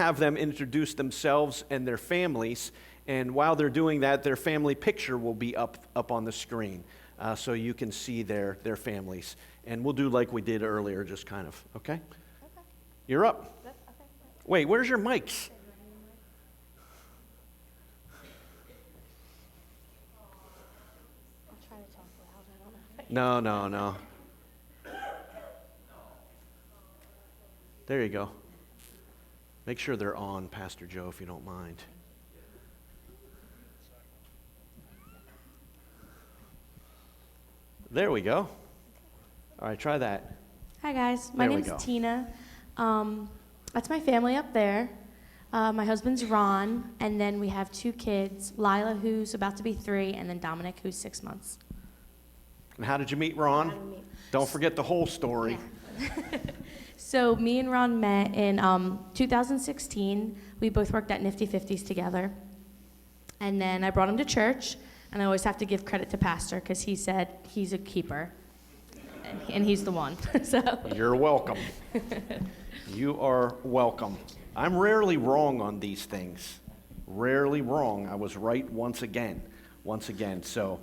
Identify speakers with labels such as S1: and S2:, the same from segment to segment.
S1: have them introduce themselves and their families. And while they're doing that, their family picture will be up on the screen, so you can see their families. And we'll do like we did earlier, just kind of, okay? Okay. You're up. Okay. Wait, where's your mics?
S2: I'll try to talk loud. I don't know.
S1: No. There you go. Make sure they're on, Pastor Joe, if you don't mind. There we go. All right, try that.
S2: Hi, guys. My name's Tina. That's my family up there. My husband's Ron, and then we have 2 kids, Lila, who's about to be 3, and then Dominic, who's 6 months.
S1: And how did you meet Ron? Don't forget the whole story.
S2: Yeah. So me and Ron met in 2016. We both worked at Nifty 50s together. And then I brought him to church, and I always have to give credit to Pastor because he said he's a keeper, and he's the one. So
S1: you're welcome. You are welcome. I'm rarely wrong on these things. Rarely wrong. I was right once again. So,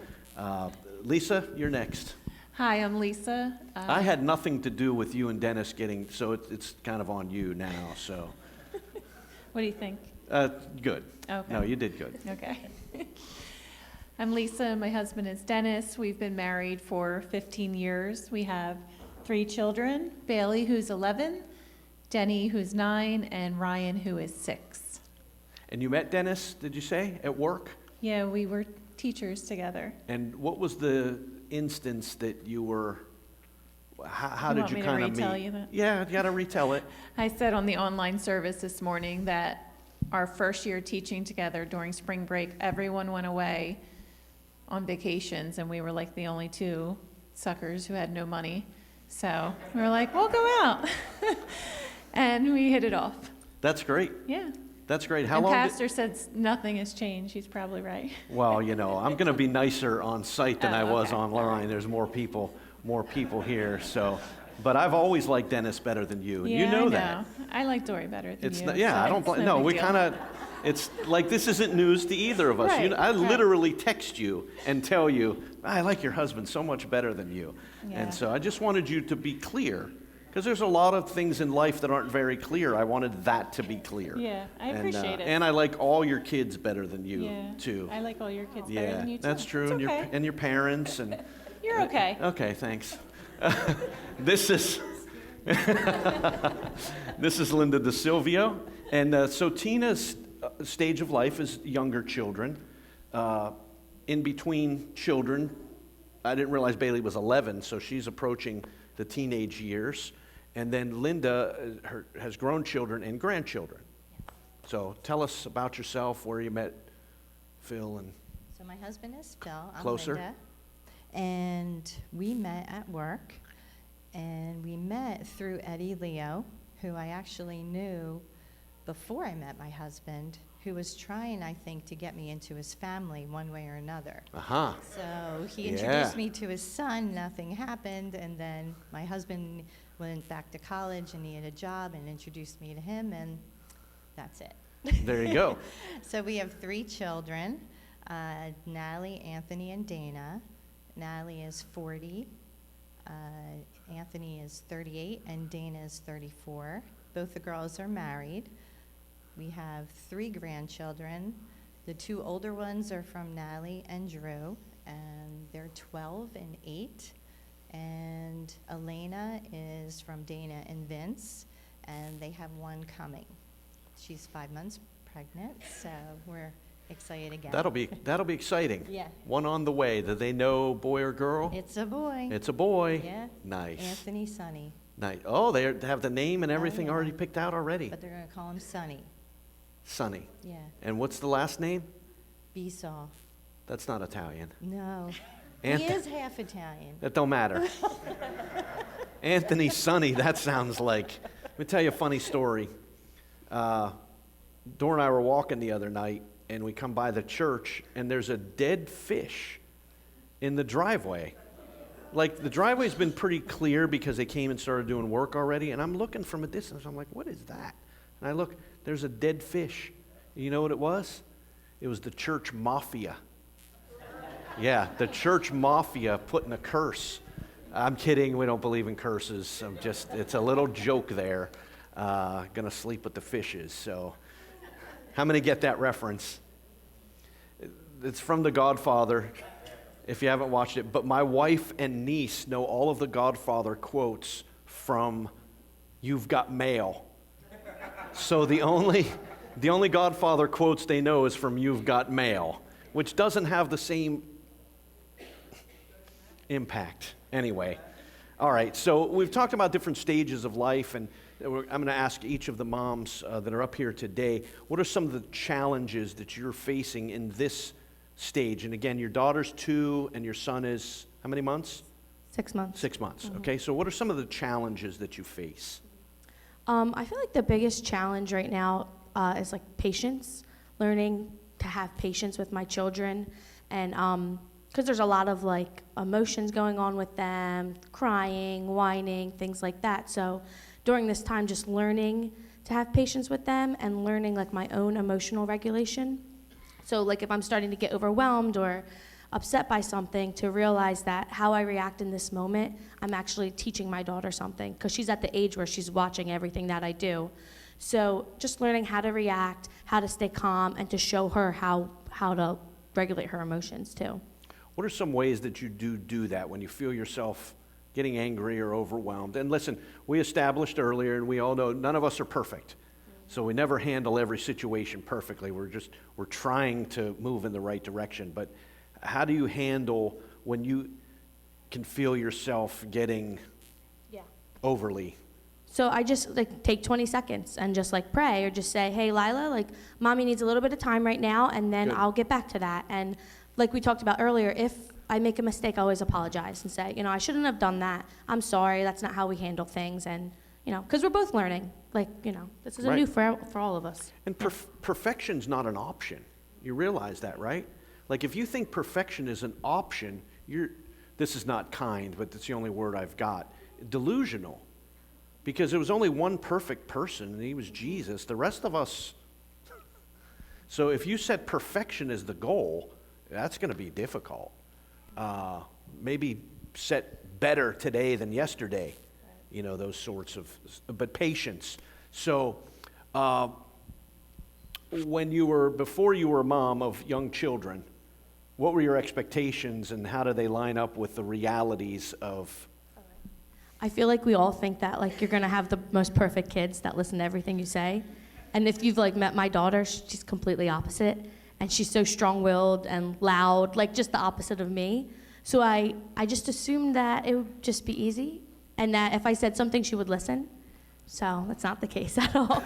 S1: Lisa, you're next.
S3: Hi, I'm Lisa.
S1: I had nothing to do with you and Dennis getting, so it's kind of on you now, so.
S3: What do you think?
S1: Good.
S3: Okay.
S1: No, you did good.
S3: Okay. I'm Lisa. My husband is Dennis. We've been married for 15 years. We have 3 children, Bailey, who's 11, Denny, who's 9, and Ryan, who is 6.
S1: And you met Dennis, did you say, at work?
S3: Yeah, we were teachers together.
S1: And what was the instance that you were, how did you kind of meet?
S3: You want me to retell you that?
S1: Yeah, you got to retell it.
S3: I said on the online service this morning that our first year teaching together during spring break, everyone went away on vacations, and we were like the only 2 suckers who had no money. So we were like, we'll go out. And we hit it off.
S1: That's great.
S3: Yeah.
S1: That's great. How
S3: and
S1: long?
S3: Pastor said nothing has changed. He's probably right.
S1: Well, I'm going to be nicer on site than I was
S3: okay.
S1: online.
S3: Right.
S1: There's more people here. So, but I've always liked Dennis better than you.
S3: Yeah,
S1: You know
S3: I
S1: that.
S3: I like Dory better than you.
S1: Not, yeah,
S3: so
S1: I don't. No, we kind of. It's like this isn't news to either of us.
S3: Right,
S1: I
S3: right.
S1: literally text you and tell you I like your husband so much better than you.
S3: Yeah.
S1: And so I just wanted you to be clear. Because there's a lot of things in life that aren't very clear. I wanted that to be clear.
S3: Yeah, I appreciate it.
S1: And I like all your kids better than you,
S3: Yeah,
S1: too.
S3: I like all your kids better than you too.
S1: That's true.
S3: It's okay.
S1: And your parents. And
S3: You're okay.
S1: Okay, thanks. This is this is Linda DeSilvio. And so Tina's stage of life is younger children. In between children, I didn't realize Bailey was 11, so she's approaching the teenage years. And then Linda has grown children and grandchildren. So tell us about yourself, where you met Phil and
S4: So my husband is Phil. I'm
S1: Closer.
S4: Linda. And we met at work. And we met through Eddie Leo, who I actually knew before I met my husband, who was trying, I think, to get me into his family one way or another.
S1: Uh-huh.
S4: So he introduced me to his son, nothing happened, and then my husband went back to college and he had a job and introduced me to him, and that's it.
S1: There you go.
S4: So we have 3 children, Natalie, Anthony, and Dana. Natalie is 40, Anthony is 38, and Dana is 34. Both the girls are married. We have 3 grandchildren. The 2 older ones are from Natalie and Drew, and they're 12 and 8. And Elena is from Dana and Vince, and they have 1 coming. She's 5 months pregnant, so we're excited again.
S1: That'll be exciting.
S4: Yeah.
S1: 1 on the way. Do they know boy or girl?
S4: It's a boy.
S1: It's a boy.
S4: Yeah.
S1: Nice.
S4: Anthony Sonny.
S1: Nice. Oh, they have the name and everything
S4: yeah.
S1: already picked out already.
S4: But they're going to call him Sonny.
S1: Sonny.
S4: Yeah.
S1: And what's the last name?
S4: Esau.
S1: That's not Italian.
S4: No.
S1: Anth-
S4: He is half Italian.
S1: That don't matter. Anthony Sonny, that sounds like. Let me tell you a funny story. Dora and I were walking the other night, and we come by the church, and there's a dead fish in the driveway. Like, the driveway's been pretty clear because they came and started doing work already, and I'm looking from a distance. I'm like, what is that? And I look, there's a dead fish. You know what it was? It was the church mafia. Yeah, the church mafia putting a curse. I'm kidding, we don't believe in curses. It's a little joke there. Gonna sleep with the fishes, so. How many get that reference? It's from The Godfather, if you haven't watched it. But my wife and niece know all of the Godfather quotes from You've Got Mail. So the only Godfather quotes they know is from You've Got Mail, which doesn't have the same impact. Anyway, all right, so we've talked about different stages of life, and I'm going to ask each of the moms that are up here today, what are some of the challenges that you're facing in this stage? And again, your daughter's 2 and your son is how many months?
S2: 6 months.
S1: 6 months, okay. So what are some of the challenges that you face?
S2: I feel like the biggest challenge right now is like patience, learning to have patience with my children, and because there's a lot of like emotions going on with them, crying, whining, things like that. So during this time, just learning to have patience with them and learning like my own emotional regulation. So like if I'm starting to get overwhelmed or upset by something, to realize that how I react in this moment, I'm actually teaching my daughter something, because she's at the age where she's watching everything that I do. So just learning how to react, how to stay calm, and to show her how to regulate her emotions too.
S1: What are some ways that you do that when you feel yourself getting angry or overwhelmed? And listen, we established earlier, and we all know none of us are perfect. So we never handle every situation perfectly. We're trying to move in the right direction. But how do you handle when you can feel yourself getting overly?
S2: So I just like take 20 seconds and just like pray, or just say, hey, Lila, like mommy needs a little bit of time right now, and then
S1: Good.
S2: I'll get back to that. And like we talked about earlier, if I make a mistake, I always apologize and say, I shouldn't have done that. I'm sorry. That's not how we handle things. And, because we're both learning. Like, this is
S1: Right.
S2: new for all of us.
S1: And perfection's not an option. You realize that, right? Like if you think perfection is an option, this is not kind, but that's the only word I've got, delusional. Because there was only one perfect person, and he was Jesus. The rest of us. So if you set perfection as the goal, that's going to be difficult. Maybe set better today than yesterday, those sorts of, but patience. So before you were a mom of young children, what were your expectations, and how do they line up with the realities of?
S2: I feel like we all think that like you're gonna have the most perfect kids that listen to everything you say. And if you've like met my daughter, she's completely opposite. And she's so strong-willed and loud, like just the opposite of me. So I just assumed that it would just be easy, and that if I said something, she would listen. So that's not the case at all.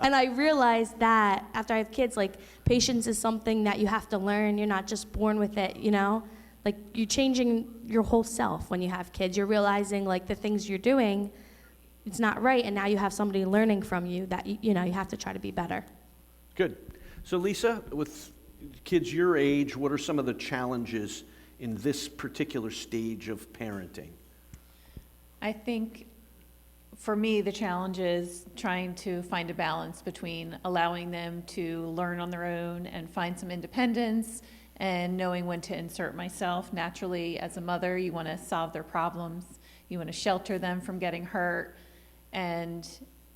S2: And I realized that after I have kids, like patience is something that you have to learn. You're not just born with it, Like you're changing your whole self when you have kids. You're realizing like the things you're doing, it's not right, and now you have somebody learning from you that you have to try to be better.
S1: Good. So Lisa, with kids your age, what are some of the challenges in this particular stage of parenting?
S3: I think for me, the challenge is trying to find a balance between allowing them to learn on their own and find some independence, and knowing when to insert myself. Naturally, as a mother, you want to solve their problems. You want to shelter them from getting hurt. And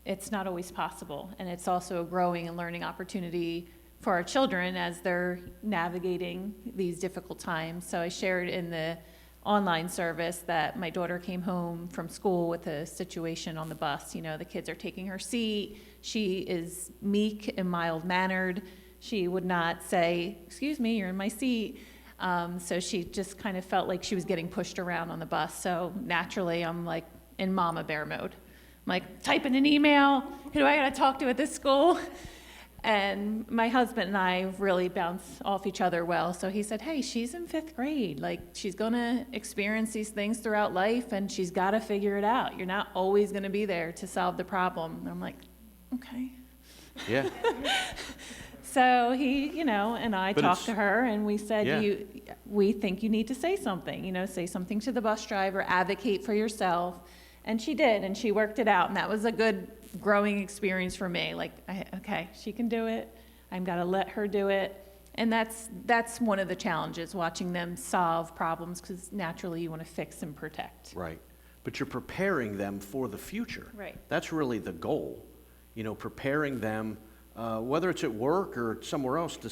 S3: it's not always possible. And it's also a growing and learning opportunity for our children as they're navigating these difficult times. So I shared in the online service that my daughter came home from school with a situation on the bus. The kids are taking her seat. She is meek and mild-mannered. She would not say, excuse me, you're in my seat. So she just kind of felt like she was getting pushed around on the bus. So naturally, I'm like in mama bear mode. I'm like typing an email. Who do I got to talk to at this school? And my husband and I really bounce off each other well. So he said, hey, she's in 5th grade. Like, she's going to experience these things throughout life, and she's got to figure it out. You're not always going to be there to solve the problem. And I'm like, okay.
S1: Yeah.
S3: So he, and I
S1: But
S3: talked
S1: it's-
S3: to her, and we said,
S1: Yeah.
S3: we think you need to say something. Say something to the bus driver, advocate for yourself. And she did, and she worked it out. And that was a good growing experience for me. Like, okay, she can do it. I'm got to let her do it. And that's one of the challenges, watching them solve problems, because naturally you want to fix and protect.
S1: Right. But you're preparing them for the future.
S3: Right.
S1: That's really the goal. Preparing them, whether it's at work or somewhere else, to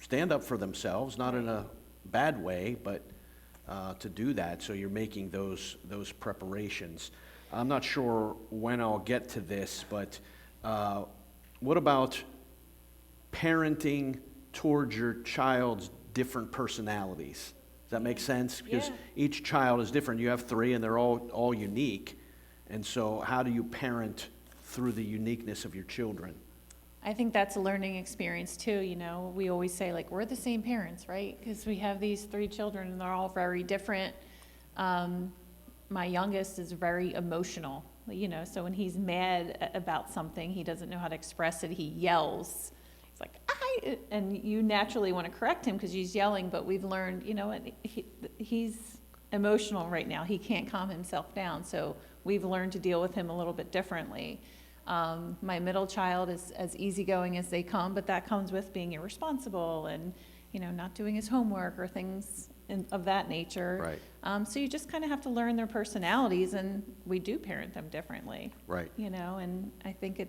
S1: stand up for themselves, not in a bad way, but to do that. So you're making those preparations. I'm not sure when I'll get to this, but what about parenting towards your child's different personalities? Does that make sense? Because each child is different. You have 3 and they're all unique. And so how do you parent through the uniqueness of your children?
S3: I think that's a learning experience too. We always say, like, we're the same parents, right? Because we have these 3 children and they're all very different. My youngest is very emotional, so when he's mad about something, he doesn't know how to express it. He yells. He's like, and you naturally want to correct him because he's yelling, but we've learned, he's emotional right now. He can't calm himself down. So we've learned to deal with him a little bit differently. My middle child is as easygoing as they come, but that comes with being irresponsible and, not doing his homework or things of that nature.
S1: Right.
S3: So you just kind of have to learn their personalities, and we do parent them differently.
S1: Right.
S3: And I think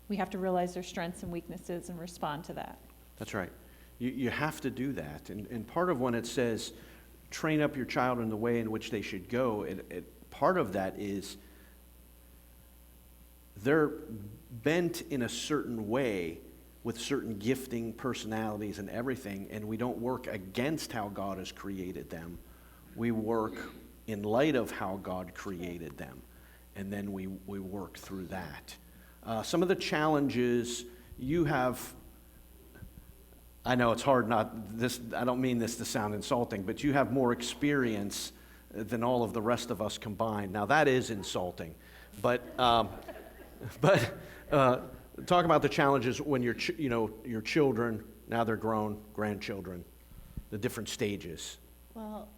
S3: we have to realize their strengths and weaknesses and respond to that.
S1: That's right. You have to do that. And part of when it says, train up your child in the way in which they should go, part of that is they're bent in a certain way with certain gifting, personalities, and everything, and we don't work against how God has created them. We work in light of how God created them, and then we work through that. Some of the challenges you have, I know it's hard I don't mean this to sound insulting, but you have more experience than all of the rest of us combined. Now that is insulting, but talk about the challenges when your children, now they're grown, grandchildren, the different stages.
S4: Well,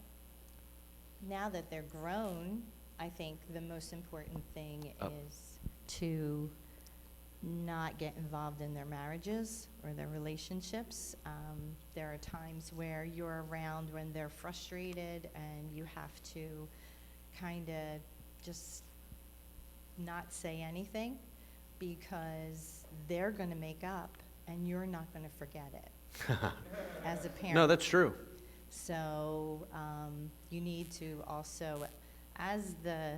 S4: now that they're grown, I think the most important thing is to not get involved in their marriages or their relationships. There are times where you're around when they're frustrated and you have to kind of just not say anything, because they're going to make up and you're not going to forget it as a parent.
S1: No, that's true.
S4: So you need to also, as the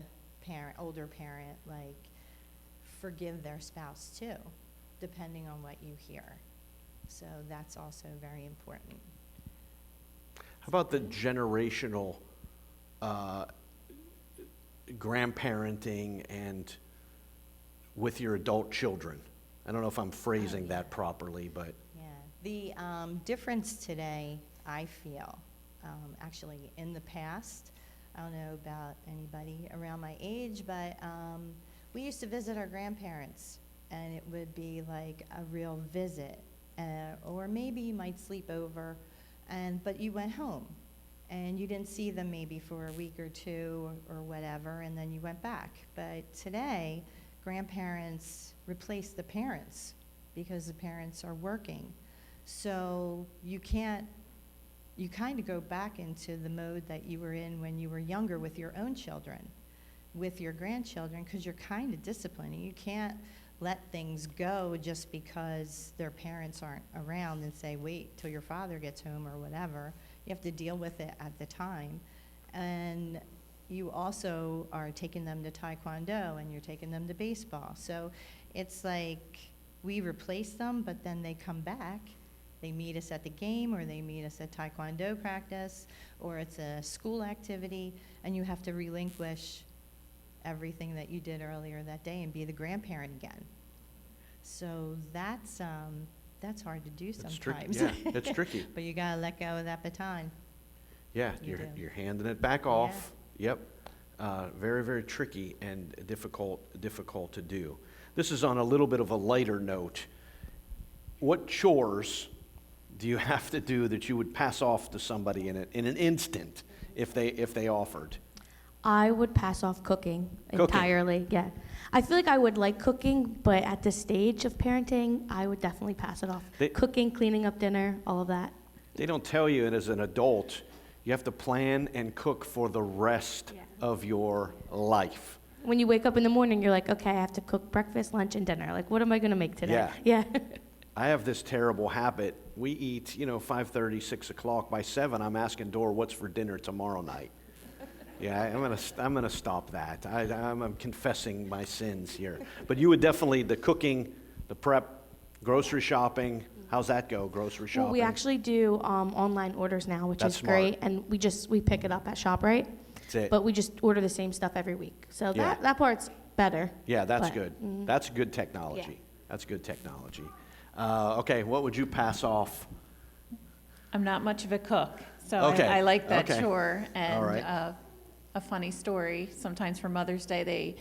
S4: older parent, like, forgive their spouse too, depending on what you hear. So that's also very important.
S1: How about the generational grandparenting and with your adult children? I don't know if I'm phrasing that properly, but...
S4: Yeah. The difference today, I feel, actually in the past, I don't know about anybody around my age, but we used to visit our grandparents, and it would be like a real visit, or maybe you might sleep over, but you went home, and you didn't see them maybe for a week or 2 or whatever, and then you went back. But today, grandparents replace the parents because the parents are working. So you kind of go back into the mode that you were in when you were younger with your own children, with your grandchildren, because you're kind of disciplining. You can't let things go just because their parents aren't around and say, wait till your father gets home or whatever. You have to deal with it at the time. And you also are taking them to Taekwondo and you're taking them to baseball. So it's like we replace them, but then they come back. They meet us at the game, or they meet us at Taekwondo practice, or it's a school activity, and you have to relinquish everything that you did earlier that day and be the grandparent again. So that's hard to do sometimes.
S1: Yeah, it's tricky.
S4: But you gotta let go of that baton.
S1: Yeah,
S4: You do.
S1: you're handing it back off. Yep. Very, very tricky and difficult to do. This is on a little bit of a lighter note. What chores do you have to do that you would pass off to somebody in an instant if they offered?
S2: I would pass off cooking
S1: Cooking.
S2: entirely. Yeah. I feel like I would like cooking, but at this stage of parenting, I would definitely pass it off. Cooking, cleaning up dinner, all of that.
S1: They don't tell you, and as an adult, you have to plan and cook for the rest of your life.
S2: When you wake up in the morning, you're like, okay, I have to cook breakfast, lunch, and dinner. Like, what am I going to make today?
S1: Yeah.
S2: Yeah.
S1: I have this terrible habit. We eat, 5:30, 6 o'clock. By 7, I'm asking Dora, what's for dinner tomorrow night? Yeah, I'm gonna stop that. I'm confessing my sins here. But you would definitely, the cooking, the prep, grocery shopping, how's that go, grocery shopping?
S2: Well, we actually do online orders now, which
S1: That's
S2: is great.
S1: smart.
S2: And we pick it up at ShopRite.
S1: That's it.
S2: But we just order the same stuff every week. So
S1: Yeah.
S2: that part's better.
S1: Yeah, that's
S2: but-
S1: good. That's good technology.
S2: Yeah.
S1: That's good technology. Okay, what would you pass off?
S3: I'm not much of a cook, so
S1: Okay,
S3: I like that
S1: okay.
S3: chore. And
S1: All right.
S3: a funny story, sometimes for Mother's Day, they,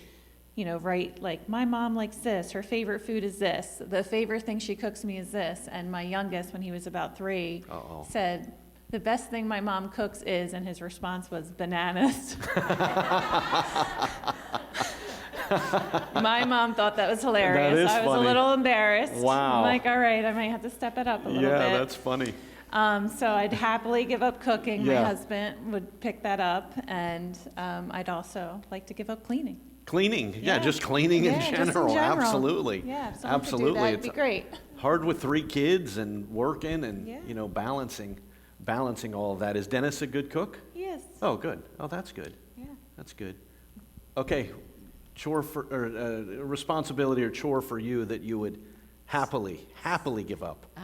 S3: write like, my mom likes this, her favorite food is this, the favorite thing she cooks me is this. And my youngest, when he was about 3,
S1: Uh-oh.
S3: said, the best thing my mom cooks is, and his response was bananas. My mom thought that was hilarious.
S1: That is
S3: I was
S1: funny.
S3: a little embarrassed.
S1: Wow.
S3: I'm like, all right, I might have to step it up a little bit.
S1: Yeah, that's funny.
S3: So I'd happily give up cooking.
S1: Yeah.
S3: My husband would pick that up, and I'd also like to give up cleaning.
S1: Cleaning, yeah,
S3: Yeah.
S1: just cleaning in
S3: Yeah, just in
S1: general,
S3: general.
S1: absolutely.
S3: Yeah, if someone could do
S1: Absolutely.
S3: that, it'd
S1: It's
S3: be great.
S1: hard with 3 kids and working and,
S3: Yeah.
S1: balancing all of that. Is Dennis a good cook?
S3: Yes.
S1: Oh, good. Oh, that's good.
S3: Yeah.
S1: That's good. Okay, responsibility or chore for you that you would happily give up.
S4: Oh,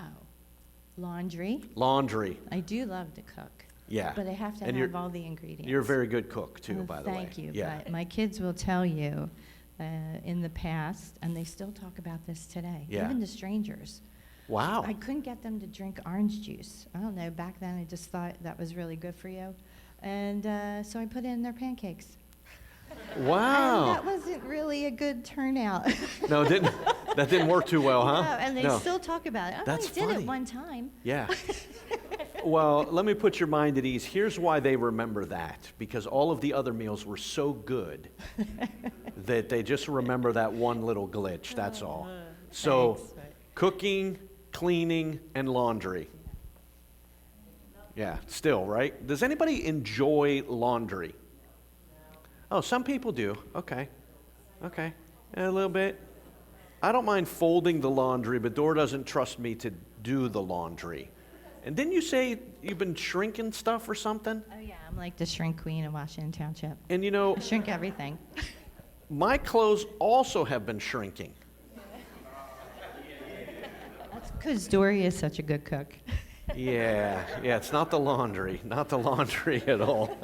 S4: laundry.
S1: Laundry,
S4: I do love to cook.
S1: yeah.
S4: But I have to
S1: And
S4: have all the ingredients.
S1: You're a very good cook too,
S4: Oh,
S1: by the way.
S4: Thank you.
S1: Yeah.
S4: But my kids will tell you in the past, and they still talk about this today,
S1: Yeah.
S4: even to strangers.
S1: Wow.
S4: I couldn't get them to drink orange juice. I don't know, back then I just thought that was really good for you. And so I put it in their pancakes. And
S1: Wow.
S4: that wasn't really a good turnout.
S1: No, that didn't work too well, huh?
S4: No, and they
S1: No.
S4: still talk about it. I
S1: That's
S4: only did
S1: funny.
S4: it one time.
S1: Yeah. Well, let me put your mind at ease. Here's why they remember that. Because all of the other meals were so good that they just remember that one little glitch. That's all. So,
S4: Thanks, but-
S1: cooking, cleaning, and laundry. Yeah, still, right? Does anybody enjoy laundry? Oh, some people do. Okay. Okay. A little bit. I don't mind folding the laundry, but Dora doesn't trust me to do the laundry. And didn't you say you've been shrinking stuff or something?
S4: Oh, yeah, I'm like the shrink queen of Washington Township.
S1: And
S4: I shrink everything.
S1: my clothes also have been shrinking.
S4: That's because Dory is such a good cook.
S1: Yeah, it's not the laundry at all.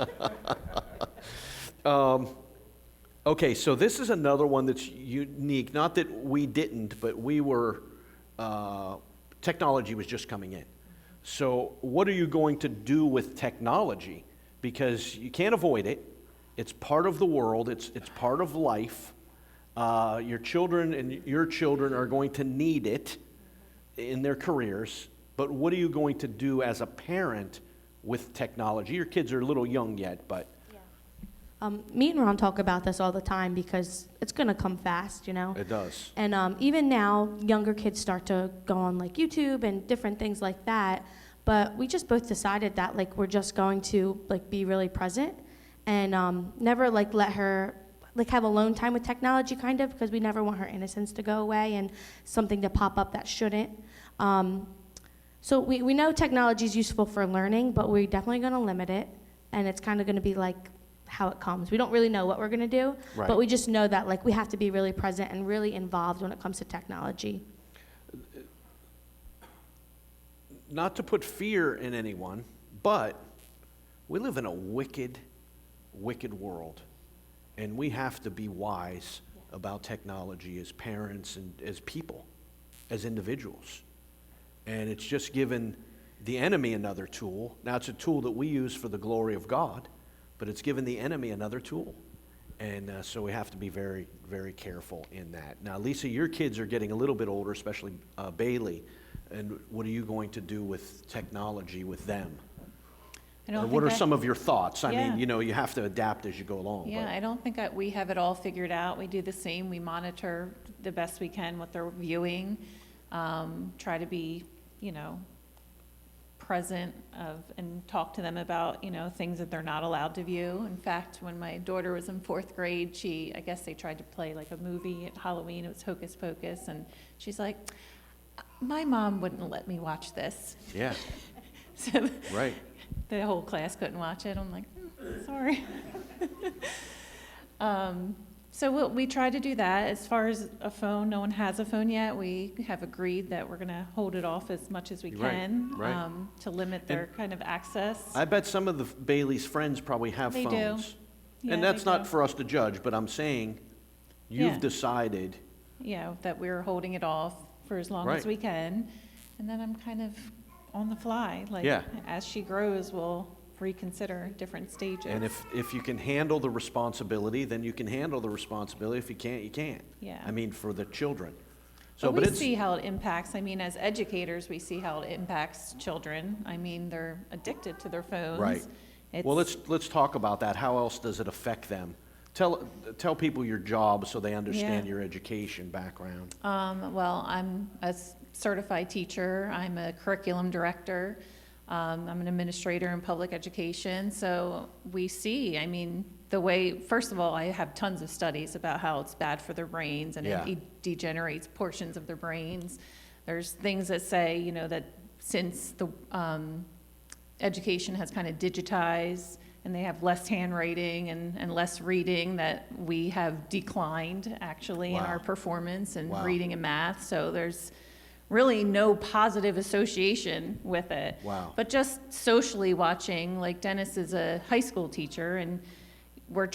S1: Okay, so this is another one that's unique. Not that we didn't, but we were, technology was just coming in. So what are you going to do with technology? Because you can't avoid it. It's part of the world. It's part of life. Your children and your children are going to need it in their careers. But what are you going to do as a parent with technology? Your kids are a little young yet, but...
S2: Me and Ron talk about this all the time because it's going to come fast, you know?
S1: It does.
S2: And even now, younger kids start to go on like YouTube and different things like that. But we just both decided that like we're just going to like be really present and never like let her like have alone time with technology kind of because we never want her innocence to go away and something to pop up that shouldn't. So we know technology is useful for learning, but we're definitely going to limit it. And it's kind of going to be like how it comes. We don't really know what we're going to do,
S1: Right.
S2: but we just know that like we have to be really present and really involved when it comes to technology.
S1: Not to put fear in anyone, but we live in a wicked, wicked world. And we have to be wise about technology as parents and as people, as individuals. And it's just given the enemy another tool. Now, it's a tool that we use for the glory of God, but it's given the enemy another tool. And so we have to be very, very careful in that. Now, Lisa, your kids are getting a little bit older, especially Bailey. And what are you going to do with technology with them?
S3: I don't
S1: Or what
S3: think
S1: are some of your thoughts? I
S3: Yeah.
S1: mean, you have to adapt as you go along.
S3: Yeah,
S1: but-
S3: I don't think we have it all figured out. We do the same. We monitor the best we can what they're viewing. Try to be, present and talk to them about, things that they're not allowed to view. In fact, when my daughter was in 4th grade, I guess they tried to play like a movie at Halloween. It was Hocus Pocus. And she's like, my mom wouldn't let me watch this.
S1: Yeah,
S3: So
S1: right.
S3: the whole class couldn't watch it. I'm like, sorry. So we try to do that. As far as a phone, no one has a phone yet. We have agreed that we're going to hold it off as much as we
S1: Right,
S3: can
S1: right.
S3: to limit their kind of access.
S1: I bet some of the Bailey's friends probably have
S3: They do.
S1: phones.
S3: Yeah,
S1: And that's
S3: they
S1: not
S3: do.
S1: for us to judge, but I'm saying
S3: Yeah.
S1: you've decided,
S3: That we're holding it off for as long as
S1: Right.
S3: we can. And then I'm kind of on the fly. Like,
S1: Yeah.
S3: as she grows, we'll reconsider different stages.
S1: and if you can handle the responsibility, then you can handle the responsibility. If you can't, you can't.
S3: Yeah.
S1: I mean, for the children. So,
S3: But we
S1: it's,
S3: see how it impacts, as educators, we see how it impacts children. They're addicted to their phones.
S1: Right. Well,
S3: It's-
S1: let's talk about that. How else does it affect them? Tell people your job so they understand
S3: Yeah.
S1: your education background.
S3: Well, I'm a certified teacher. I'm a curriculum director. I'm an administrator in public education. So we see, the way, first of all, I have tons of studies about how it's bad for their brains and
S1: Yeah.
S3: it degenerates portions of their brains. There's things that say, that since the education has kind of digitized and they have less handwriting and less reading, that we have declined actually in
S1: Wow.
S3: our performance and
S1: Wow.
S3: reading and math. So there's really no positive association with it.
S1: Wow.
S3: But just socially watching, like Dennis is a high school teacher, and they're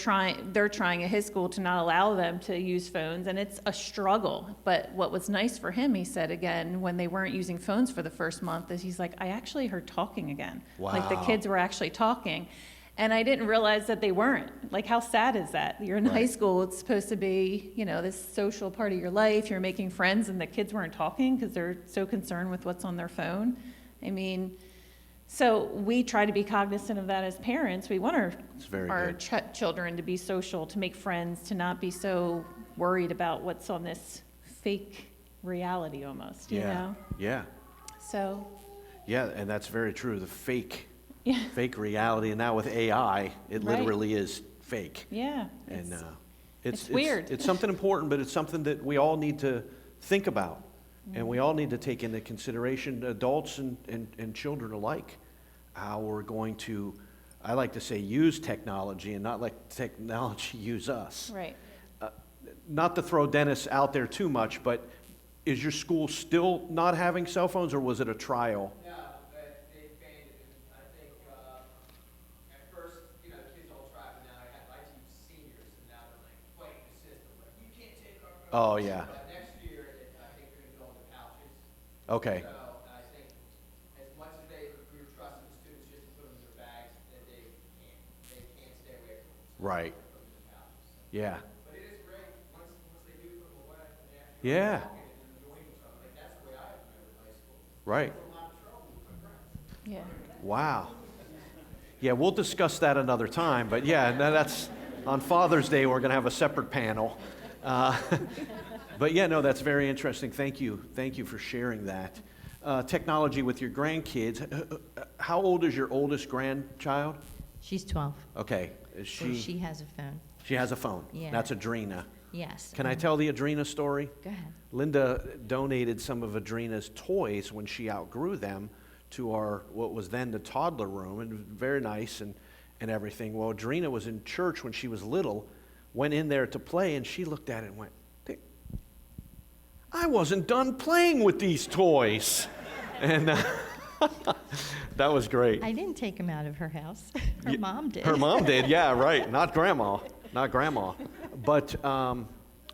S3: trying at his school to not allow them to use phones, and it's a struggle. But what was nice for him, he said again, when they weren't using phones for the first month, is he's like, I actually heard talking again. Like the
S1: Wow.
S3: kids were actually talking. And I didn't realize that they weren't. Like, how sad is that? You're in high
S1: Right.
S3: school, it's supposed to be, this social part of your life. You're making friends, and the kids weren't talking because they're so concerned with what's on their phone. So we try to be cognizant of that as parents. We want
S1: It's very
S3: our
S1: good.
S3: children to be social, to make friends, to not be so worried about what's on this fake reality almost, you
S1: Yeah.
S3: know?
S1: Yeah.
S3: So,
S1: Yeah, and that's very true. The fake
S3: yeah,
S1: reality, and now with AI, it
S3: Right.
S1: literally is fake.
S3: yeah.
S1: And
S3: it's-
S1: it's
S3: weird.
S1: It's something important, but it's something that we all need to think about, and we all need to take into consideration, adults and children alike, how we're going to, I like to say, use technology and not let technology use us.
S3: Right.
S1: Not to throw Dennis out there too much, but is your school still not having cell phones, or was it a trial?
S5: No, but they banned it, and I think, at first, the kids all tried, but now I teach seniors, and now they're like fighting the system, like, you can't take our phones.
S1: Oh, yeah.
S5: But next year, I think they're gonna go into pouches.
S1: Okay.
S5: So, I think, as much as we were trusting the students just to put them in their bags, that they can't stay away from them. So
S1: Right.
S5: they put them in pouches. So.
S1: Yeah.
S5: But it is great, once they do put them away, and they actually
S1: Yeah.
S5: walk in and enjoying themselves, like, that's the way I remember high school.
S1: Right.
S5: A lot of trouble with my friends.
S3: Yeah.
S1: Wow. Yeah, we'll discuss that another time, but yeah, no, that's, on Father's Day, we're going to have a separate panel. But yeah, no, that's very interesting. Thank you. Thank you for sharing that. Technology with your grandkids. How old is your oldest grandchild?
S4: She's 12,
S1: Okay, is
S4: so she has a phone.
S1: she has a phone.
S4: Yeah.
S1: That's Adrena.
S4: Yes.
S1: Can I tell the Adrena story?
S4: Go ahead.
S1: Linda donated some of Adrena's toys when she outgrew them to our, what was then the toddler room, and very nice and everything. Well, Adrena was in church when she was little, went in there to play, and she looked at it and went, I wasn't done playing with these toys. And that was great.
S4: I didn't take him out of her house. Her mom did.
S1: Her mom did, yeah, right. Not grandma. Not grandma. But,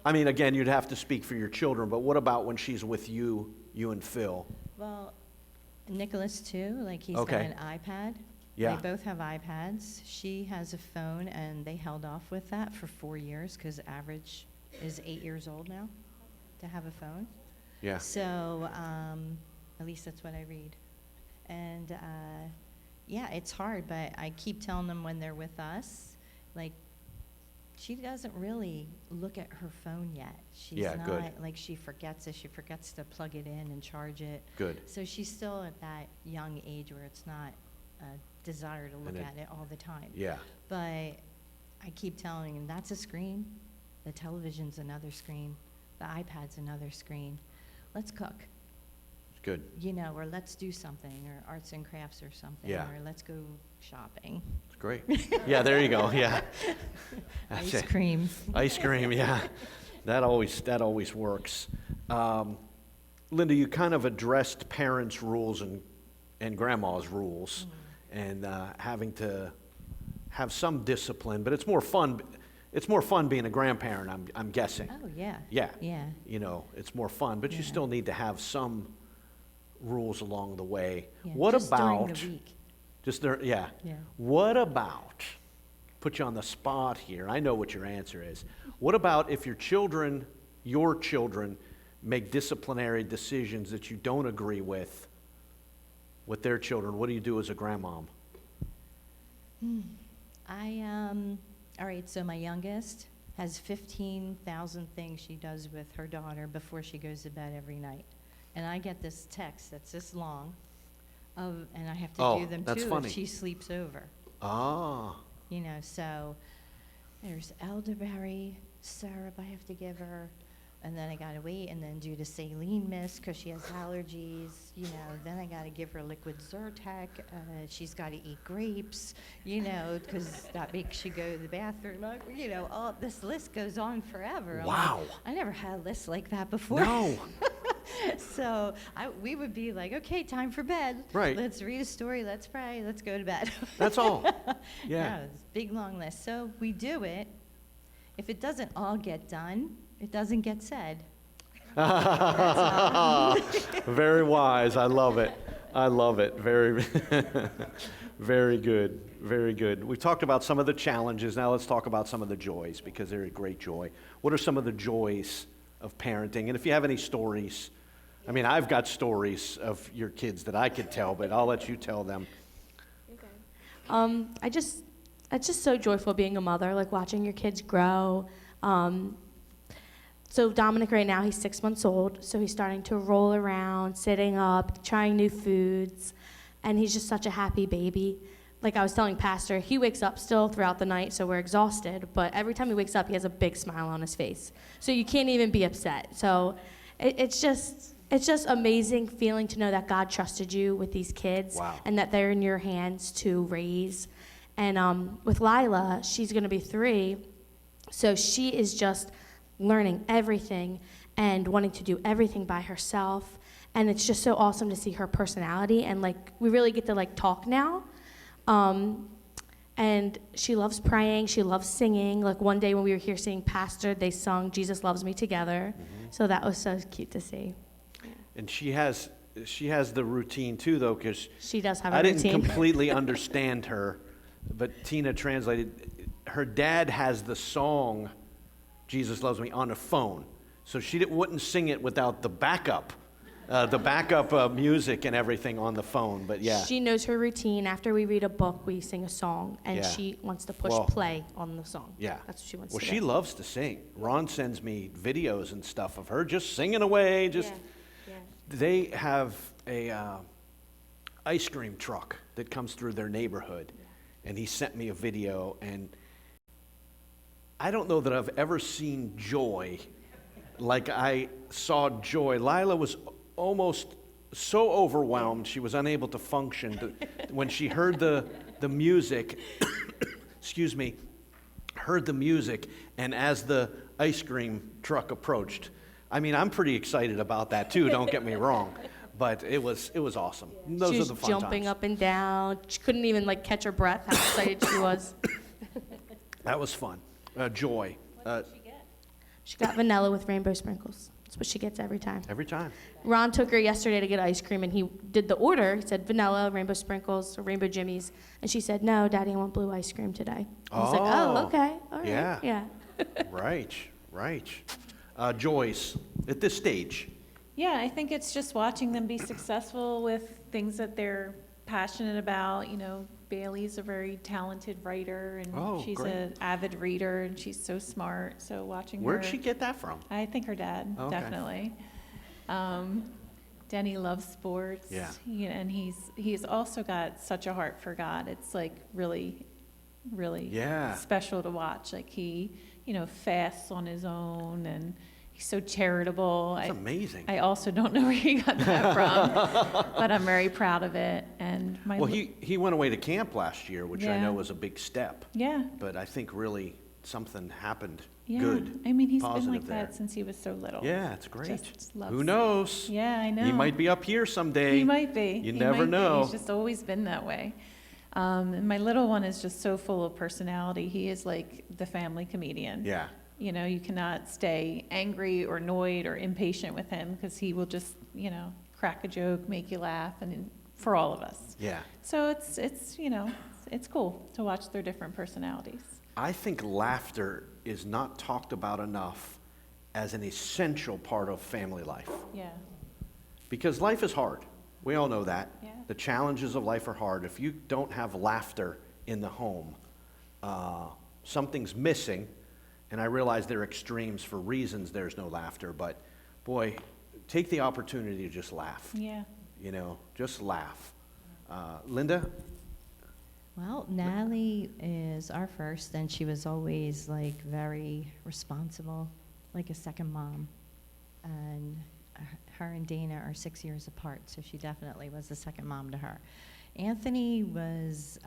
S1: again, you'd have to speak for your children, but what about when she's with you and Phil?
S4: Well, Nicholas too, like he's
S1: Okay.
S4: got an iPad.
S1: Yeah.
S4: They both have iPads. She has a phone, and they held off with that for 4 years because average is 8 years old now to have a phone.
S1: Yeah.
S4: So, at least that's what I read. And yeah, it's hard, but I keep telling them when they're with us, like, she doesn't really look at her phone yet. She's
S1: Yeah,
S4: not,
S1: good.
S4: like, she forgets it. She forgets to plug it in and charge it.
S1: Good.
S4: So she's still at that young age where it's not a desire to look
S1: And
S4: at it all the time.
S1: Yeah.
S4: But I keep telling them, that's a screen. The television's another screen. The iPad's another screen. Let's cook,
S1: Good.
S4: you know, or let's do something, or arts and crafts or something,
S1: Yeah.
S4: or let's go shopping.
S1: It's great. Yeah, there you go. Yeah. That's
S4: Ice
S1: it.
S4: cream.
S1: Ice cream, yeah. That always works. Linda, you kind of addressed parents' rules and grandma's rules, and having to have some discipline, but it's more fun. It's more fun being a grandparent, I'm guessing.
S4: Oh, yeah.
S1: Yeah.
S4: Yeah.
S1: You know, it's more fun, but you
S4: Yeah.
S1: still need to have some rules along the way.
S4: Yeah,
S1: What
S4: just
S1: about
S4: during the week.
S1: just there? Yeah.
S4: Yeah.
S1: What about? Put you on the spot here. I know what your answer is. What about if your children, make disciplinary decisions that you don't agree with their children? What do you do as a grandmom?
S4: All right, so my youngest has 15,000 things she does with her daughter before she goes to bed every night. And I get this text that's this long, and I have to
S1: Oh,
S4: do them
S1: that's
S4: too
S1: funny.
S4: if she sleeps over.
S1: Ah.
S4: You know, so there's elderberry syrup I have to give her, and then I gotta wait and then do the saline mist because she has allergies. You know, then I gotta give her liquid Zyrtec. She's gotta eat grapes. You know, because that makes she go to the bathroom. You know, all this list goes on forever. I'm like,
S1: Wow.
S4: I never had a list like that before.
S1: No.
S4: So we would be like, okay, time for bed.
S1: Right.
S4: Let's read a story. Let's pray. Let's go to bed.
S1: That's all.
S4: Yeah,
S1: Yeah.
S4: it's a big long list. So we do it. If it doesn't all get done, it doesn't get said.
S1: Very wise. I love it. I love it. Very, very good. Very good. We've talked about some of the challenges. Now let's talk about some of the joys, because they're a great joy. What are some of the joys of parenting? And if you have any stories, I mean, I've got stories of your kids that I could tell, but I'll let you tell them.
S2: It's just so joyful being a mother, like watching your kids grow. So Dominic right now, he's 6 months old, so he's starting to roll around, sitting up, trying new foods, and he's just such a happy baby. Like I was telling Pastor, he wakes up still throughout the night, so we're exhausted, but every time he wakes up, he has a big smile on his face. So you can't even be upset. So it's just amazing feeling to know that God trusted you with these kids.
S1: Wow.
S2: And that they're in your hands to raise. And with Lila, she's going to be 3, so she is just learning everything and wanting to do everything by herself. And it's just so awesome to see her personality, and like we really get to like talk now. And she loves praying, she loves singing. Like one day when we were here seeing Pastor, they sung Jesus Loves Me together. So that was so cute to see.
S1: And she has the routine too, though, because
S2: She does have a
S1: I didn't
S2: routine.
S1: completely understand her, but Tina translated. Her dad has the song "Jesus Loves Me" on a phone, so she wouldn't sing it without the backup music and everything on the phone. But yeah,
S2: She knows her routine. After we read a book, we sing a song, and
S1: Yeah.
S2: she wants to push
S1: Well,
S2: play on the song.
S1: yeah,
S2: That's what she wants
S1: Well,
S2: to
S1: she
S2: do.
S1: loves to sing. Ron sends me videos and stuff of her just singing away.
S2: Yeah.
S1: They have a ice cream truck that comes through their neighborhood, and he sent me a video, and I don't know that I've ever seen joy like I saw joy. Lila was almost so overwhelmed she was unable to function when she heard the music. Excuse me, heard the music, and as the ice cream truck approached. I mean, I'm pretty excited about that too, don't get me wrong, but it was awesome. Those
S2: She
S1: are
S2: was
S1: the fun
S2: jumping
S1: times.
S2: up and down. She couldn't even like catch her breath, how excited she was.
S1: That was fun. Joy.
S2: She got vanilla with rainbow sprinkles. That's what she gets every time.
S1: Every time.
S2: Ron took her yesterday to get ice cream, and he did the order. He said vanilla, rainbow sprinkles, or rainbow jimmies. And she said, no, Daddy, I want blue ice cream today. I was like,
S1: Oh,
S2: oh, okay, all right.
S1: yeah.
S2: Yeah.
S1: Right. Joyce, at this stage.
S3: Yeah, I think it's just watching them be successful with things that they're passionate about, Bailey's a very talented writer, and
S1: Oh,
S3: she's
S1: great.
S3: an avid reader, and she's so smart. So watching her.
S1: Where'd she get that from?
S3: I think her dad,
S1: Okay.
S3: definitely. Denny loves sports.
S1: Yeah.
S3: And he's also got such a heart for God. It's like really, really
S1: Yeah.
S3: special to watch. Like he, fasts on his own, and he's so charitable.
S1: That's amazing.
S3: I also don't know where he got that from, but I'm very proud of it. And
S1: Well, he went away to camp last year, which I
S3: Yeah.
S1: know was a big step.
S3: yeah.
S1: But I think really something happened
S3: Yeah.
S1: good.
S3: I mean, he's been
S1: positive
S3: like
S1: there.
S3: that since he was so little.
S1: Yeah, it's great.
S3: Just loves
S1: Who
S3: it.
S1: knows?
S3: Yeah, I know.
S1: He might be up here someday.
S3: He might be.
S1: You
S3: He
S1: never
S3: might be.
S1: know.
S3: He's just always been that way. And my little one is just so full of personality. He is like the family comedian.
S1: Yeah.
S3: You cannot stay angry or annoyed or impatient with him because he will just, crack a joke, make you laugh, and for all of us.
S1: Yeah.
S3: So it's cool to watch their different personalities.
S1: I think laughter is not talked about enough as an essential part of family life.
S3: Yeah.
S1: Because life is hard. We all know that.
S3: Yeah.
S1: The challenges of life are hard. If you don't have laughter in the home, something's missing. And I realize there are extremes for reasons there's no laughter, but boy, take the opportunity to just laugh.
S3: Yeah.
S1: Just laugh. Linda?
S4: Well, Natalie is our first, and she was always like very responsible, like a second mom. And her and Dana are 6 years apart, so she definitely was the second mom to her. Anthony was,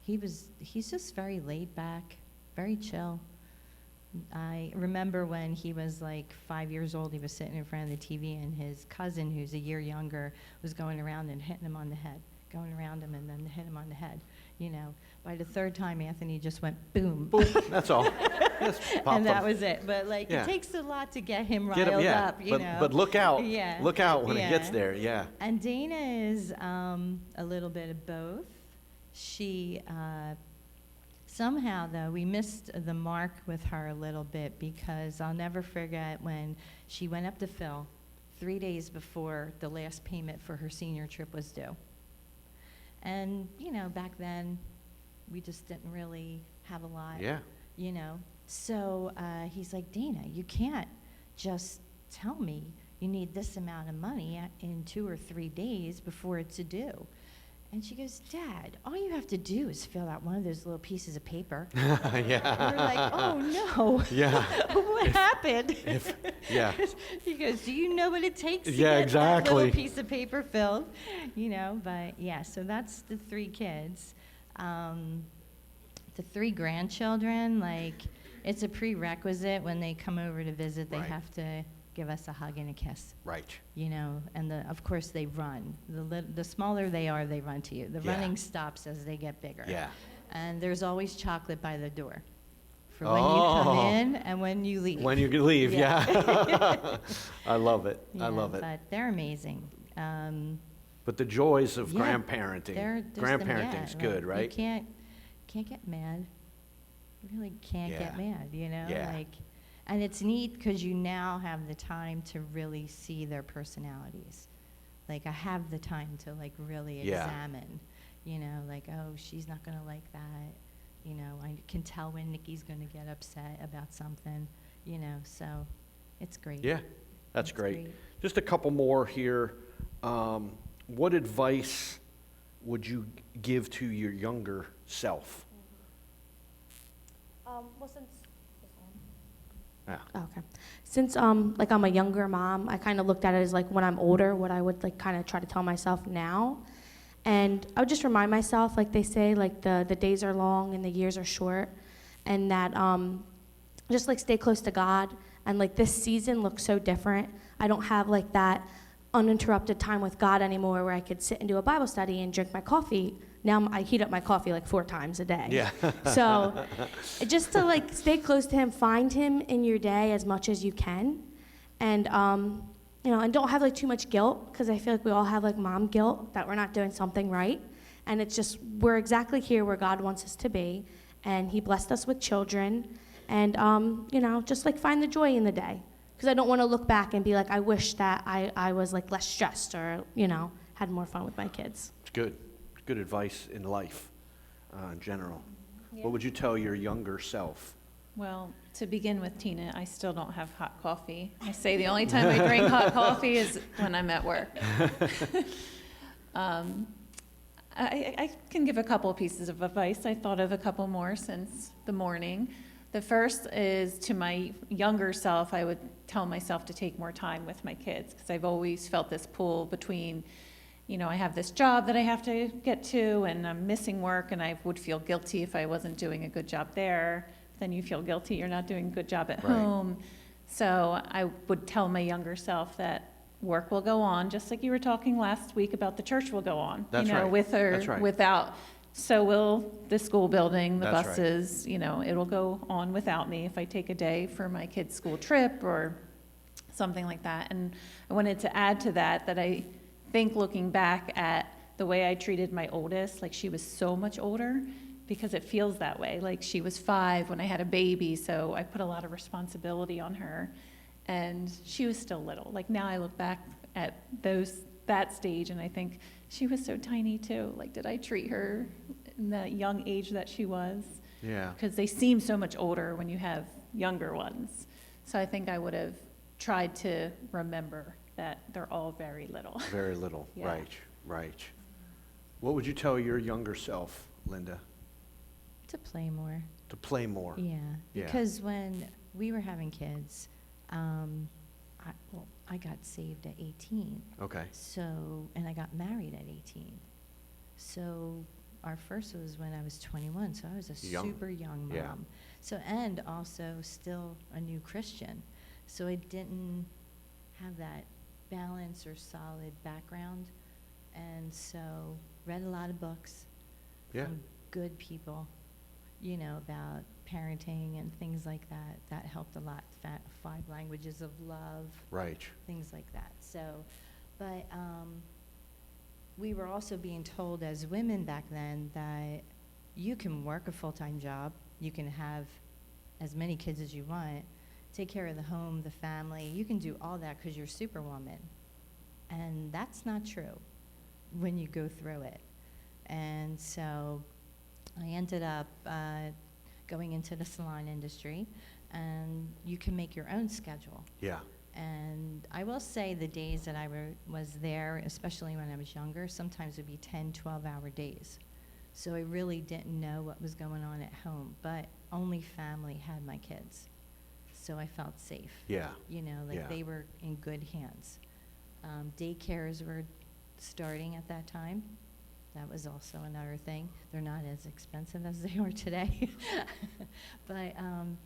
S4: he's just very laid back, very chill. I remember when he was like 5 years old, he was sitting in front of the TV, and his cousin, who's a year younger, was going around and hitting him on the head, going around him and then hit him on the head. By the third time, Anthony just went boom.
S1: Boom. That's all. Just pop
S4: And that
S1: them.
S4: was it. But
S1: Yeah.
S4: it takes a lot to get him riled
S1: Get 'em, yeah.
S4: up,
S1: But look out.
S4: Yeah.
S1: Look out when it gets
S4: Yeah.
S1: there. Yeah.
S4: And Dana is a little bit of both. She somehow, though, we missed the mark with her a little bit, because I'll never forget when she went up to Phil 3 days before the last payment for her senior trip was due. And, back then, we just didn't really have a lot,
S1: Yeah.
S4: So he's like, Dana, you can't just tell me you need this amount of money in 2 or 3 days before it's due. And she goes, Dad, all you have to do is fill out one of those little pieces of paper.
S1: Yeah.
S4: And we're like, oh, no.
S1: Yeah.
S4: What happened?
S1: Yeah.
S4: He goes, do you know what it takes to
S1: Yeah,
S4: get that
S1: exactly.
S4: little piece of paper filled? But yeah, so that's the 3 kids. The 3 grandchildren, it's a prerequisite when they come over to visit. They
S1: Right.
S4: have to give us a hug and a kiss.
S1: Right.
S4: And of course they run. The smaller they are, they run to you. The
S1: Yeah.
S4: running stops as they get bigger.
S1: Yeah.
S4: And there's always chocolate by the door for when you
S1: Oh.
S4: come in and when you leave.
S1: When you can leave, yeah. I love it. I
S4: Yeah,
S1: love it.
S4: But they're amazing.
S1: But the joys of
S4: Yeah,
S1: grandparenting.
S4: they're just
S1: Grandparenting's good, right?
S4: You can't get mad. You really can't get
S1: Yeah.
S4: mad,
S1: Yeah.
S4: And it's neat because you now have the time to really see their personalities. I have the time to really
S1: Yeah.
S4: examine, oh, she's not gonna like that. I can tell when Nikki's gonna get upset about something, so it's great.
S1: Yeah, that's
S4: It's
S1: great. Just a couple more here. What advice would you give to your younger self? Yeah.
S2: Okay. Since I'm a younger mom, I kind of looked at it as when I'm older, what I would kind of try to tell myself now. And I would just remind myself, like they say, the days are long and the years are short, and that just stay close to God. And this season looks so different. I don't have that uninterrupted time with God anymore where I could sit and do a Bible study and drink my coffee. Now I heat up my coffee 4 times a day.
S1: Yeah.
S2: So just to stay close to him, find him in your day as much as you can. And, and don't have too much guilt, because I feel we all have mom guilt that we're not doing something right. And it's just, we're exactly here where God wants us to be. And he blessed us with children. And, just find the joy in the day. Because I don't want to look back and be I wish that I was less stressed or, had more fun with my kids.
S1: It's good. Good advice in life in general.
S3: Yeah.
S1: What would you tell your younger self?
S3: Well, to begin with, Tina, I still don't have hot coffee. I say the only time I drink hot coffee is when I'm at work. I can give a couple of pieces of advice. I thought of a couple more since the morning. The first is to my younger self, I would tell myself to take more time with my kids, because I've always felt this pull between, you know, I have this job that I have to get to, and I'm missing work, and I would feel guilty if I wasn't doing a good job there. Then you feel guilty you're not doing a good job at
S1: Right.
S3: home. So I would tell my younger self that work will go on, just like you were talking last week about the church will go on.
S1: That's
S3: you know,
S1: right.
S3: with or
S1: That's right.
S3: without. So will the school building, the
S1: That's right.
S3: buses, you know, it'll go on without me if I take a day for my kid's school trip or something like that. And I wanted to add to that, that I think looking back at the way I treated my oldest, like she was so much older, because it feels that way. Like she was 5 when I had a baby, so I put a lot of responsibility on her. And she was still little. Like now I look back at that stage and I think she was so tiny too. Like, did I treat her in that young age that she was?
S1: Yeah.
S3: Because they seem so much older when you have younger ones. So I think I would have tried to remember that they're all very little.
S1: Very little.
S3: Yeah.
S1: Right. Right. What would you tell your younger self, Linda?
S4: To play more.
S1: To play more.
S4: Yeah,
S1: Yeah.
S4: because when we were having kids, I got saved at 18.
S1: Okay.
S4: So, and I got married at 18. So our first was when I was 21, so I was a
S1: Young.
S4: super young mom.
S1: Yeah.
S4: So, and also still a new Christian. So I didn't have that balance or solid background. And so read a lot of books
S1: Yeah.
S4: from good people, you know, about parenting and things like that. That helped a lot. 5 languages of love,
S1: Right.
S4: things like that. So, but we were also being told as women back then that you can work a full-time job, you can have as many kids as you want, take care of the home, the family, you can do all that because you're Superwoman. And that's not true when you go through it. And so I ended up going into the salon industry, and you can make your own schedule.
S1: Yeah.
S4: And I will say the days that I was there, especially when I was younger, sometimes it would be 10, 12-hour days. So I really didn't know what was going on at home, but only family had my kids. So I felt safe.
S1: Yeah.
S4: You know, like
S1: Yeah.
S4: they were in good hands. Daycares were starting at that time. That was also another thing. They're not as expensive as they are today. But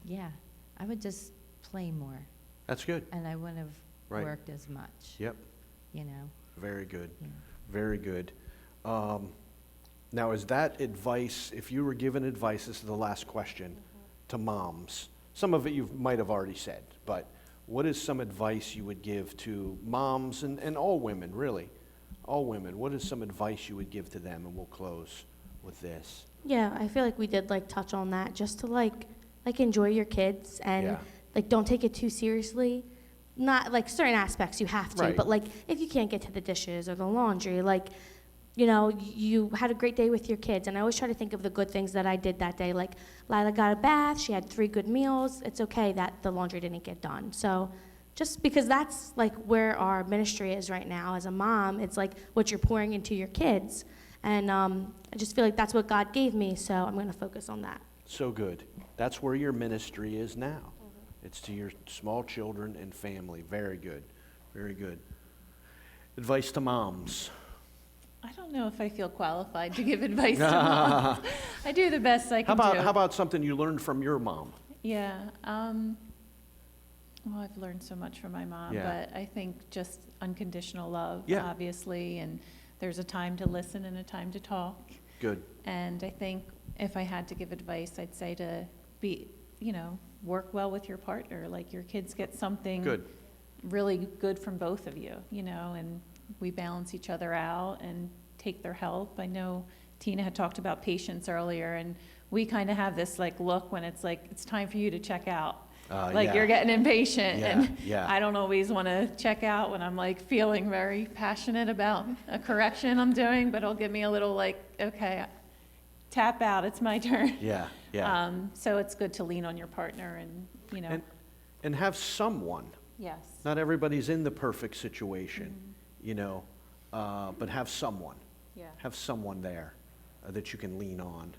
S4: yeah, I would just play more,
S1: That's good.
S4: and I wouldn't have
S1: Right.
S4: worked as much.
S1: Yep.
S4: You know.
S1: Very good.
S4: Yeah.
S1: Very good. Now, is that advice, if you were given advice, this is the last question, to moms? Some of it you might have already said, but what is some advice you would give to moms and all women, really? All women. What is some advice you would give to them? And we'll close with this.
S2: Yeah, I feel like we did touch on that, just to like enjoy your kids and
S1: Yeah.
S2: don't take it too seriously. Not certain aspects you have to,
S1: Right.
S2: but if you can't get to the dishes or the laundry, you had a great day with your kids. And I always try to think of the good things that I did that day. Like Lila got a bath, she had 3 good meals. It's okay that the laundry didn't get done. So just because that's where our ministry is right now as a mom, it's what you're pouring into your kids. And I just feel like that's what God gave me, so I'm going to focus on that.
S1: So good. That's where your ministry is now. It's to your small children and family. Very good. Very good. Advice to moms.
S3: I don't know if I feel qualified to give advice to moms. I do the best I can do.
S1: How about something you learned from your mom?
S3: Yeah. Well, I've learned so much from my mom,
S1: Yeah.
S3: but I think just unconditional love,
S1: Yeah.
S3: obviously, and there's a time to listen and a time to talk.
S1: Good.
S3: And I think if I had to give advice, I'd say to be, work well with your partner. Like your kids get something
S1: Good.
S3: really good from both of you, and we balance each other out and take their help. I know Tina had talked about patience earlier, and we kind of have this look when it's it's time for you to check out. Like
S1: Yeah.
S3: you're getting impatient,
S1: Yeah,
S3: and
S1: yeah.
S3: I don't always want to check out when I'm like feeling very passionate about a correction I'm doing, but it'll give me a little like, okay, tap out, it's my turn.
S1: Yeah, yeah.
S3: So it's good to lean on your partner and, you know,
S1: And have someone.
S3: yes.
S1: Not everybody's in the perfect situation, you know, but have someone.
S3: Yeah.
S1: Have someone there that you can lean on.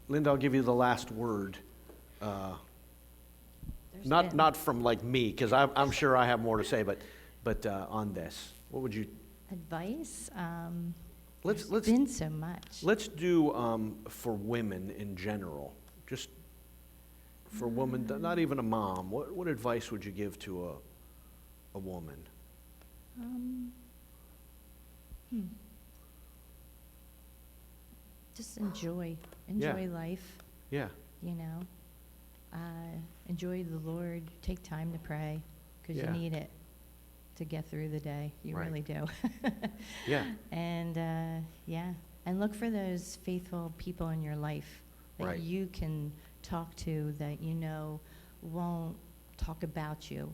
S1: Linda, I'll give you the last word. Not from like me, because I'm sure I have more to say, but on this, what would you?
S4: Advice?
S1: Let's
S4: There's been so much.
S1: let's do for women in general, just for women, not even a mom. What advice would you give to a woman?
S4: Just enjoy
S1: Yeah.
S4: life,
S1: Yeah,
S4: you know. Enjoy the Lord. Take time to pray, because
S1: Yeah.
S4: you need it to get through the day. You
S1: Right.
S4: really do.
S1: yeah,
S4: And yeah, and look for those faithful people in your life that
S1: Right.
S4: you can talk to, that you know won't talk about you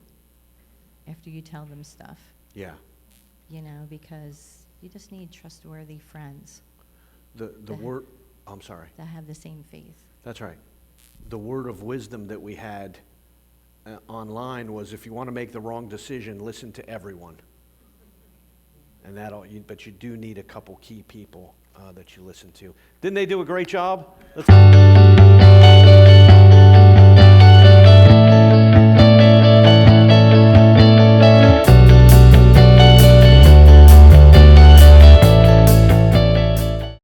S4: after you tell them stuff,
S1: yeah.
S4: you know, because you just need trustworthy friends
S1: The
S4: That-
S1: word. I'm sorry.
S4: that have the same faith.
S1: That's right. The word of wisdom that we had online was, if you want to make the wrong decision, listen to everyone. And but you do need a couple key people that you listen to. Didn't they do a great job? Let's